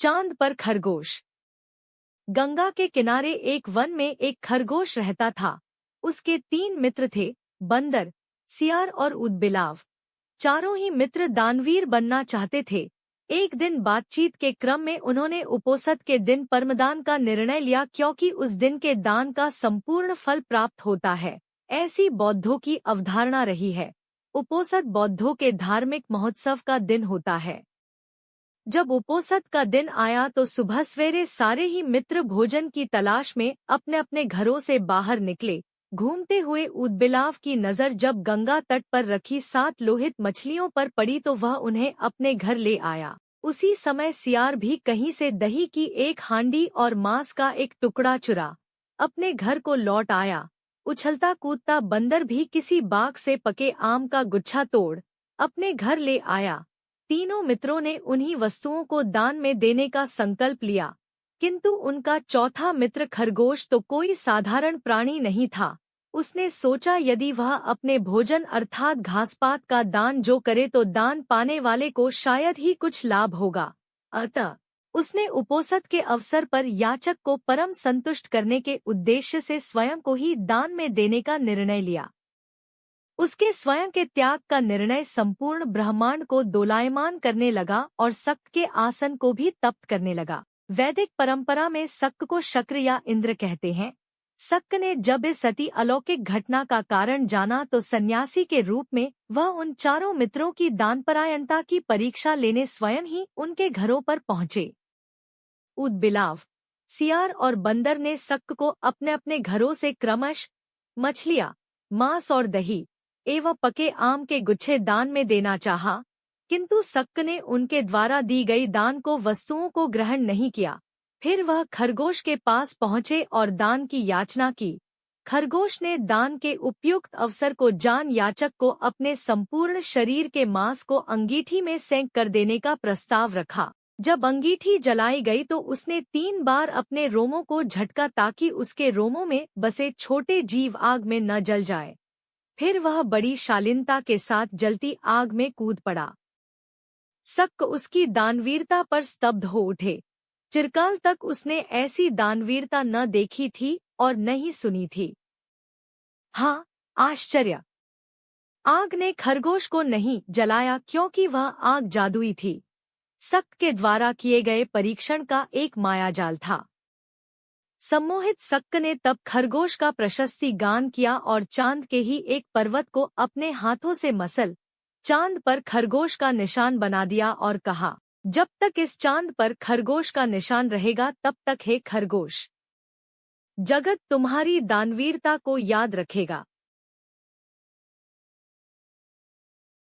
चांद पर खरगोश। गंगा के किनारे एक वन में एक खरगोश रहता था। उसके 3 मित्र थे, बंदर, सियार और ऊदबिलाव। चारों ही मित्र दानवीर बनना चाहते थे। एक दिन बातचीत के क्रम में उन्होंने उपोषद के दिन परमदान का निर्णय लिया, क्योंकि उस दिन के दान का संपूर्ण फल प्राप्त होता है। ऐसी बौद्धों की अवधारणा रही है। उपोषद बौद्धों के धार्मिक महोत्सव का दिन होता है। जब उपोषद का दिन आया तो सुबह सवेरे सारे ही मित्र भोजन की तलाश में अपने अपने घरों से बाहर निकले। घूमते हुए ऊदबिलाव की नज़र जब गंगा तट पर रखी 7 लोहित मछलियों पर पड़ी तो वह उन्हें अपने घर ले आया। उसी समय सियार भी कहीं से दही की एक हांडी और मांस का एक टुकड़ा चुरा अपने घर को लौट आया। उछलता कूदता बंदर भी किसी बाग से पके आम का गुच्छा तोड़ अपने घर ले आया। तीनों मित्रों ने उन्हीं वस्तुओं को दान में देने का संकल्प लिया, किंतु उनका चौथा मित्र खरगोश तो कोई साधारण प्राणी नहीं था। उसने सोचा यदि वह अपने भोजन अर्थात घासपात का दान जो करे तो दान पाने वाले को शायद ही कुछ लाभ होगा। अतः उसने उपोषद के अवसर पर याचक को परम संतुष्ट करने के उद्देश्य से स्वयं को ही दान में देने का निर्णय लिया। उसके स्वयं के त्याग का निर्णय संपूर्ण ब्रह्मांड को दोलायमान करने लगा और शक्त के आसन को भी तप्त करने लगा। वैदिक परंपरा में शक्त को शक्र या इंद्र कहते हैं। शक्त ने जब इस अति अलौकिक घटना का कारण जाना तो सन्यासी के रूप में वह उन चारों मित्रों की दानपरायणता की परीक्षा लेने स्वयं ही उनके घरों पर पहुंचे। ऊदबिलाव, सियार और बंदर ने शक्त को अपने अपने घरों से क्रमश मछलियां, मांस और दही एवं पके आम के गुच्छे दान में देना चाहा, किंतु शक्त ने उनके द्वारा दी गई दान को वस्तुओं को ग्रहण नहीं किया। फिर वह खरगोश के पास पहुंचे और दान की याचना की। खरगोश ने दान के उपयुक्त अवसर को जान याचक को अपने संपूर्ण शरीर के मांस को अंगीठी में सेंक कर देने का प्रस्ताव रखा। जब अंगीठी जलाई गई तो उसने 3 बार अपने रोमों को झटका ताकि उसके रोमों में बसे छोटे जीव आग में न जल जाए। फिर वह बड़ी शालीनता के साथ जलती आग में कूद पड़ा। शक्त उसकी दानवीरता पर स्तब्ध हो उठे। चिरकाल तक उसने ऐसी दानवीरता न देखी थी और न ही सुनी थी। हाँ, आश्चर्य! आग ने खरगोश को नहीं जलाया क्योंकि वह आग जादुई थी। शक्त के द्वारा किए गए परीक्षण का एक मायाजाल था। सम्मोहित शक्त ने तब खरगोश का प्रशस्ति गान किया और चांद के ही एक पर्वत को अपने हाथों से मसल चांद पर खरगोश का निशान बना दिया और कहा, जब तक इस चांद पर खरगोश का निशान रहेगा तब तक हे खरगोश, जगत तुम्हारी दानवीरता को याद रखेगा।